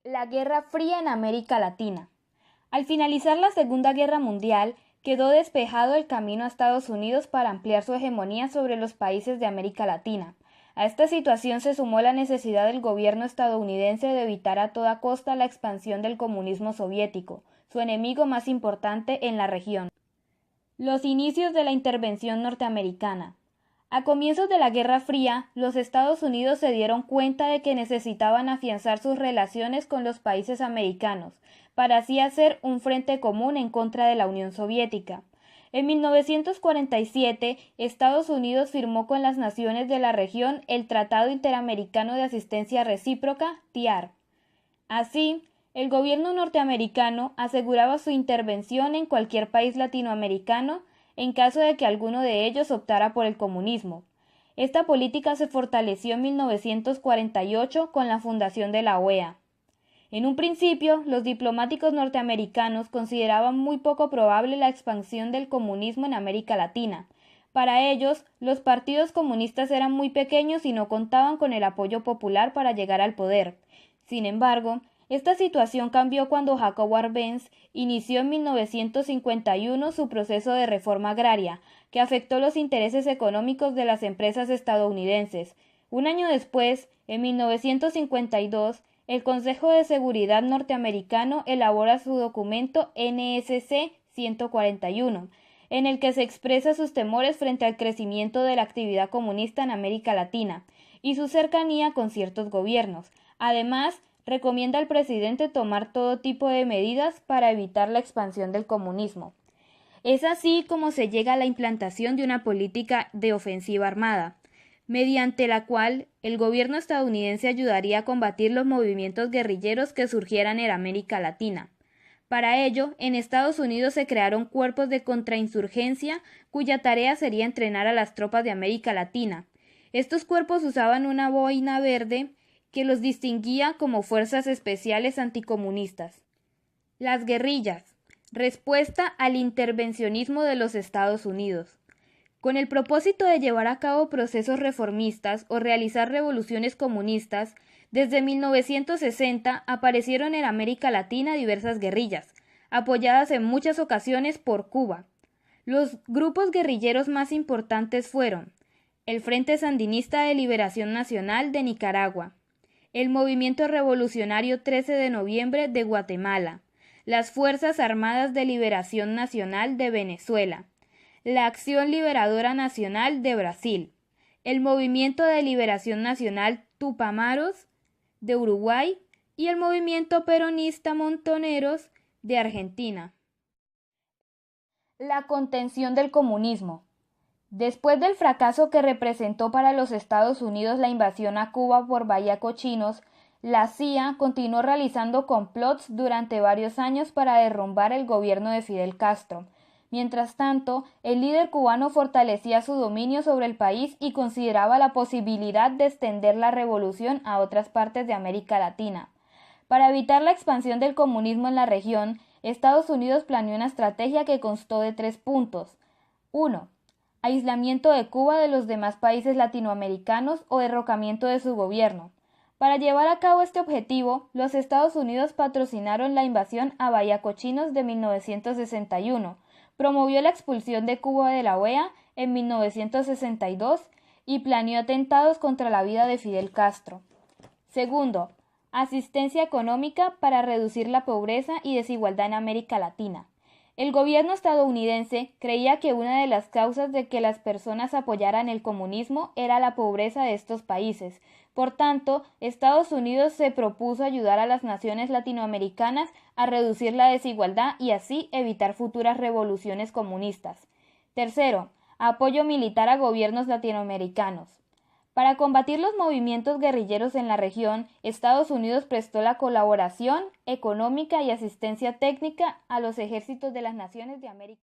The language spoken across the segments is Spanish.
La Guerra Fría en América Latina. Al finalizar la Segunda Guerra Mundial, quedó despejado el camino a Estados Unidos para ampliar su hegemonía sobre los países de América Latina. A esta situación se sumó la necesidad del gobierno estadounidense de evitar a toda costa la expansión del comunismo soviético, su enemigo más importante en la región. Los inicios de la intervención norteamericana. A comienzos de la Guerra Fría, los Estados Unidos se dieron cuenta de que necesitaban afianzar sus relaciones con los países americanos, para así hacer un frente común en contra de la Unión Soviética. En 1947, Estados Unidos firmó con las naciones de la región el Tratado Interamericano de Asistencia Recíproca, TIAR. Así, el gobierno norteamericano aseguraba su intervención en cualquier país latinoamericano en caso de que alguno de ellos optara por el comunismo. Esta política se fortaleció en 1948 con la fundación de la OEA. En un principio, los diplomáticos norteamericanos consideraban muy poco probable la expansión del comunismo en América Latina. Para ellos, los partidos comunistas eran muy pequeños y no contaban con el apoyo popular para llegar al poder. Sin embargo, esta situación cambió cuando Jacobo Arbenz inició en 1951 su proceso de reforma agraria, que afectó los intereses económicos de las empresas estadounidenses. Un año después, en 1952, el Consejo de Seguridad norteamericano elabora su documento NSC 141, en el que se expresa sus temores frente al crecimiento de la actividad comunista en América Latina y su cercanía con ciertos gobiernos. Además, recomienda al presidente tomar todo tipo de medidas para evitar la expansión del comunismo. Es así como se llega a la implantación de una política de ofensiva armada, mediante la cual el gobierno estadounidense ayudaría a combatir los movimientos guerrilleros que surgieran en América Latina. Para ello, en Estados Unidos se crearon cuerpos de contrainsurgencia cuya tarea sería entrenar a las tropas de América Latina. Estos cuerpos usaban una boina verde que los distinguía como fuerzas especiales anticomunistas. Las guerrillas. Respuesta al intervencionismo de los Estados Unidos. Con el propósito de llevar a cabo procesos reformistas o realizar revoluciones comunistas, desde 1960 aparecieron en América Latina diversas guerrillas, apoyadas en muchas ocasiones por Cuba. Los grupos guerrilleros más importantes fueron el Frente Sandinista de Liberación Nacional de Nicaragua, el Movimiento Revolucionario 13 de Noviembre de Guatemala, las Fuerzas Armadas de Liberación Nacional de Venezuela, la Acción Liberadora Nacional de Brasil, el Movimiento de Liberación Nacional Tupamaros de Uruguay y el Movimiento Peronista Montoneros de Argentina. La contención del comunismo. Después del fracaso que representó para los Estados Unidos la invasión a Cuba por vallacochinos, la CIA continuó realizando complots durante varios años para derrumbar el gobierno de Fidel Castro. Mientras tanto, el líder cubano fortalecía su dominio sobre el país y consideraba la posibilidad de extender la revolución a otras partes de América Latina. Para evitar la expansión del comunismo en la región, Estados Unidos planeó una estrategia que constó de 3 puntos. 1. Aislamiento de Cuba de los demás países latinoamericanos o derrocamiento de su gobierno. Para llevar a cabo este objetivo, los Estados Unidos patrocinaron la invasión a vallacochinos de 1961, promovió la expulsión de Cuba de la OEA en 1962 y planeó atentados contra la vida de Fidel Castro. Segundo, asistencia económica para reducir la pobreza y desigualdad en América Latina. El gobierno estadounidense creía que una de las causas de que las personas apoyaran el comunismo era la pobreza de estos países. Por tanto, Estados Unidos se propuso ayudar a las naciones latinoamericanas a reducir la desigualdad y así evitar futuras revoluciones comunistas. Tercero, apoyo militar a gobiernos latinoamericanos. Para combatir los movimientos guerrilleros en la región, Estados Unidos prestó la colaboración económica y asistencia técnica a los ejércitos de las naciones de América.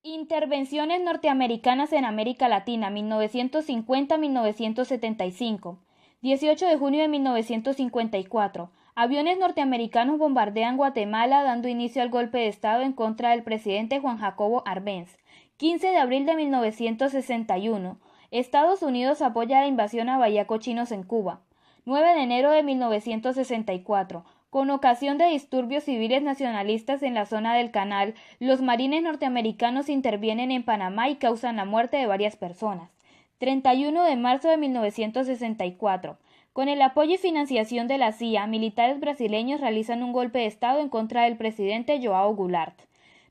Intervenciones norteamericanas en América Latina, 1950-1975. 18 de junio de 1954. Aviones norteamericanos bombardean Guatemala dando inicio al golpe de Estado en contra del presidente Juan Jacobo Arbenz. 15 de abril de 1961. Estados Unidos apoya la invasión a vallacochinos en Cuba. 9 de enero de 1964. Con ocasión de disturbios civiles nacionalistas en la zona del Canal, los marines norteamericanos intervienen en Panamá y causan la muerte de varias personas. 31 de marzo de 1964. Con el apoyo y financiación de la CIA, militares brasileños realizan un golpe de Estado en contra del presidente João Goulart.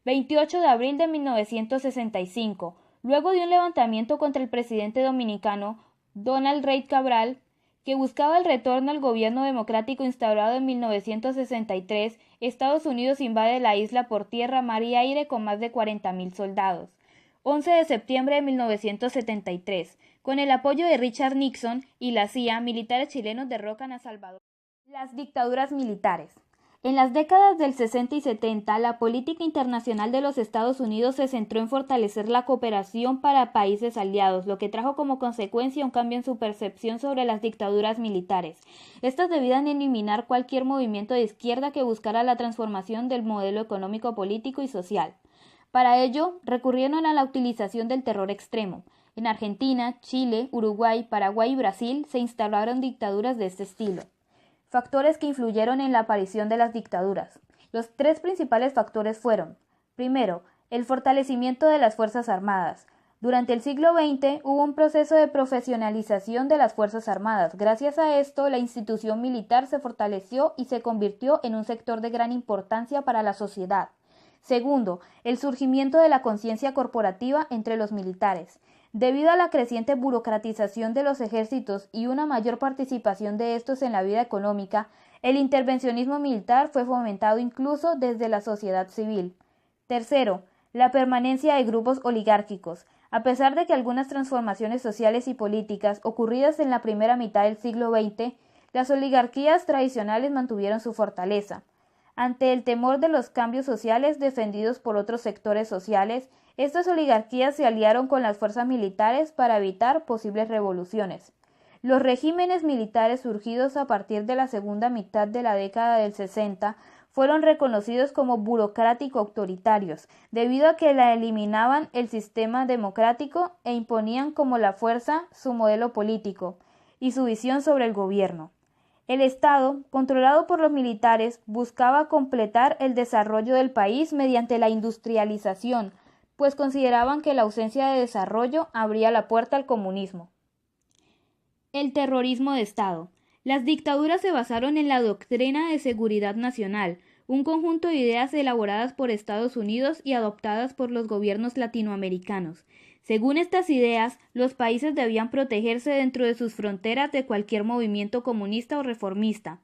28 de abril de 1965. Luego de un levantamiento contra el presidente dominicano Donald Reid Cabral, que buscaba el retorno al gobierno democrático instaurado en 1963, Estados Unidos invade la isla por tierra, mar y aire con más de 40.000 soldados. 11 de septiembre de 1973. Con el apoyo de Richard Nixon y la CIA, militares chilenos derrocan a Salvador. Las dictaduras militares. En las décadas del 60 y 70, la política internacional de los Estados Unidos se centró en fortalecer la cooperación para países aliados, lo que trajo como consecuencia un cambio en su percepción sobre las dictaduras militares. Estas debían eliminar cualquier movimiento de izquierda que buscara la transformación del modelo económico, político y social. Para ello, recurrieron a la utilización del terror extremo. En Argentina, Chile, Uruguay, Paraguay y Brasil se instauraron dictaduras de este estilo. Factores que influyeron en la aparición de las dictaduras. Los tres principales factores fueron: primero, el fortalecimiento de las Fuerzas Armadas. Durante el siglo XX hubo un proceso de profesionalización de las Fuerzas Armadas. Gracias a esto, la institución militar se fortaleció y se convirtió en un sector de gran importancia para la sociedad. Segundo, el surgimiento de la conciencia corporativa entre los militares. Debido a la creciente burocratización de los ejércitos y una mayor participación de estos en la vida económica, el intervencionismo militar fue fomentado incluso desde la sociedad civil. Tercero, la permanencia de grupos oligárquicos. A pesar de que algunas transformaciones sociales y políticas ocurridas en la primera mitad del siglo XX, las oligarquías tradicionales mantuvieron su fortaleza. Ante el temor de los cambios sociales defendidos por otros sectores sociales, estas oligarquías se aliaron con las fuerzas militares para evitar posibles revoluciones. Los regímenes militares surgidos a partir de la segunda mitad de la década del 60 fueron reconocidos como burocrático-autoritarios, debido a que eliminaban el sistema democrático e imponían como la fuerza su modelo político y su visión sobre el gobierno. El Estado, controlado por los militares, buscaba completar el desarrollo del país mediante la industrialización, pues consideraban que la ausencia de desarrollo abría la puerta al comunismo. El terrorismo de Estado. Las dictaduras se basaron en la doctrina de seguridad nacional, un conjunto de ideas elaboradas por Estados Unidos y adoptadas por los gobiernos latinoamericanos. Según estas ideas, los países debían protegerse dentro de sus fronteras de cualquier movimiento comunista o reformista,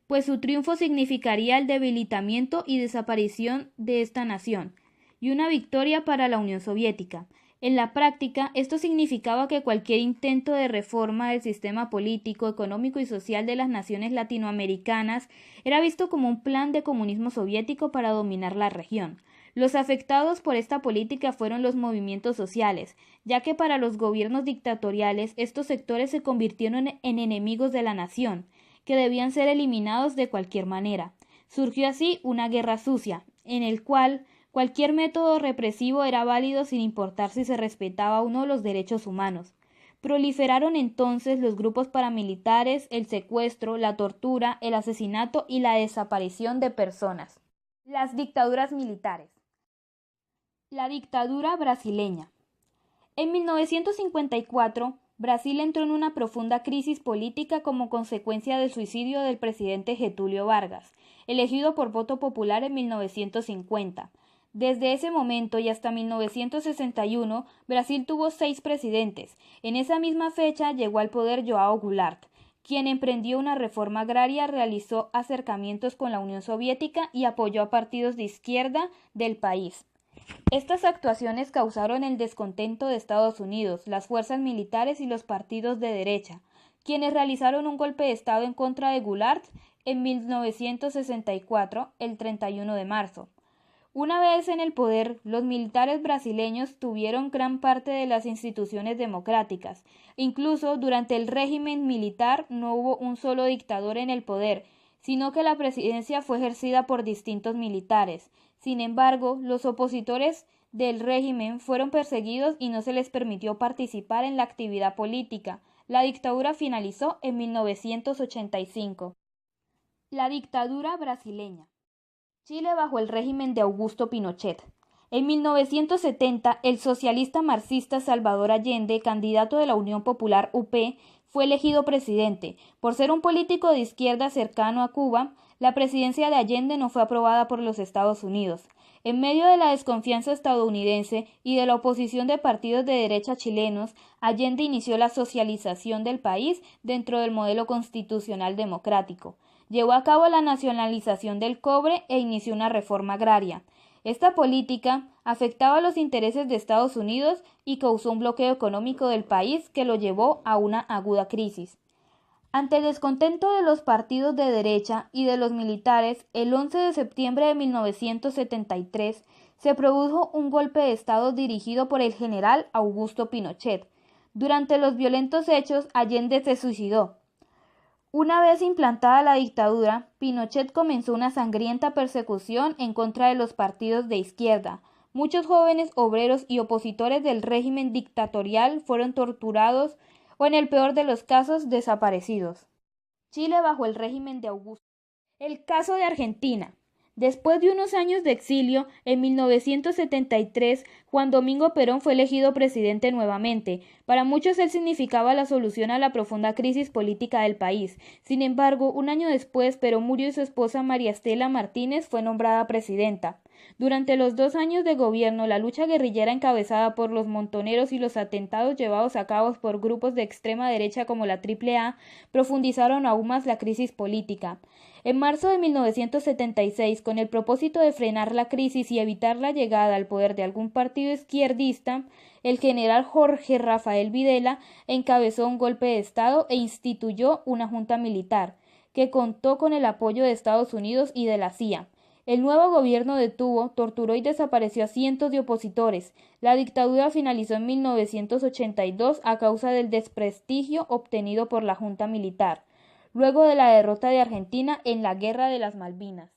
pues su triunfo significaría el debilitamiento y desaparición de esta nación, y una victoria para la Unión Soviética. En la práctica, esto significaba que cualquier intento de reforma del sistema político, económico y social de las naciones latinoamericanas era visto como un plan de comunismo soviético para dominar la región. Los afectados por esta política fueron los movimientos sociales, ya que para los gobiernos dictatoriales estos sectores se convirtieron en enemigos de la nación, que debían ser eliminados de cualquier manera. Surgió así una guerra sucia, en el cual cualquier método represivo era válido sin importar si se respetaba o no los derechos humanos. Proliferaron entonces los grupos paramilitares, el secuestro, la tortura, el asesinato y la desaparición de personas. Las dictaduras militares. La dictadura brasileña. En 1954, Brasil entró en una profunda crisis política como consecuencia del suicidio del presidente Getúlio Vargas, elegido por voto popular en 1950. Desde ese momento y hasta 1961, Brasil tuvo 6 presidentes. En esa misma fecha llegó al poder João Goulart, quien emprendió una reforma agraria, realizó acercamientos con la Unión Soviética y apoyó a partidos de izquierda del país. Estas actuaciones causaron el descontento de Estados Unidos, las fuerzas militares y los partidos de derecha, quienes realizaron un golpe de Estado en contra de Goulart en 1964, el 31 de marzo. Una vez en el poder, los militares brasileños tuvieron gran parte de las instituciones democráticas. Incluso durante el régimen militar no hubo un solo dictador en el poder, sino que la presidencia fue ejercida por distintos militares. Sin embargo, los opositores del régimen fueron perseguidos y no se les permitió participar en la actividad política. La dictadura finalizó en 1985. La dictadura brasileña. Chile bajo el régimen de Augusto Pinochet. En 1970, el socialista marxista Salvador Allende, candidato de la Unión Popular UP, fue elegido presidente. Por ser un político de izquierda cercano a Cuba, la presidencia de Allende no fue aprobada por los Estados Unidos. En medio de la desconfianza estadounidense y de la oposición de partidos de derecha chilenos, Allende inició la socialización del país dentro del modelo constitucional democrático. Llevó a cabo la nacionalización del cobre e inició una reforma agraria. Esta política afectaba los intereses de Estados Unidos y causó un bloqueo económico del país que lo llevó a una aguda crisis. Ante el descontento de los partidos de derecha y de los militares, el 11 de septiembre de 1973 se produjo un golpe de Estado dirigido por el general Augusto Pinochet. Durante los violentos hechos, Allende se suicidó. Una vez implantada la dictadura, Pinochet comenzó una sangrienta persecución en contra de los partidos de izquierda. Muchos jóvenes obreros y opositores del régimen dictatorial fueron torturados o, en el peor de los casos, desaparecidos. Chile bajo el régimen de Augusto. El caso de Argentina. Después de unos años de exilio, en 1973, Juan Domingo Perón fue elegido presidente nuevamente. Para muchos él significaba la solución a la profunda crisis política del país. Sin embargo, un año después, Perón murió y su esposa María Estela Martínez fue nombrada presidenta. Durante los 2 años de gobierno, la lucha guerrillera encabezada por los montoneros y los atentados llevados a cabo por grupos de extrema derecha como la AAA profundizaron aún más la crisis política. En marzo de 1976, con el propósito de frenar la crisis y evitar la llegada al poder de algún partido izquierdista, el general Jorge Rafael Videla encabezó un golpe de Estado e instituyó una junta militar, que contó con el apoyo de Estados Unidos y de la CIA. El nuevo gobierno detuvo, torturó y desapareció a cientos de opositores. La dictadura finalizó en 1982 a causa del desprestigio obtenido por la junta militar, luego de la derrota de Argentina en la Guerra de las Malvinas.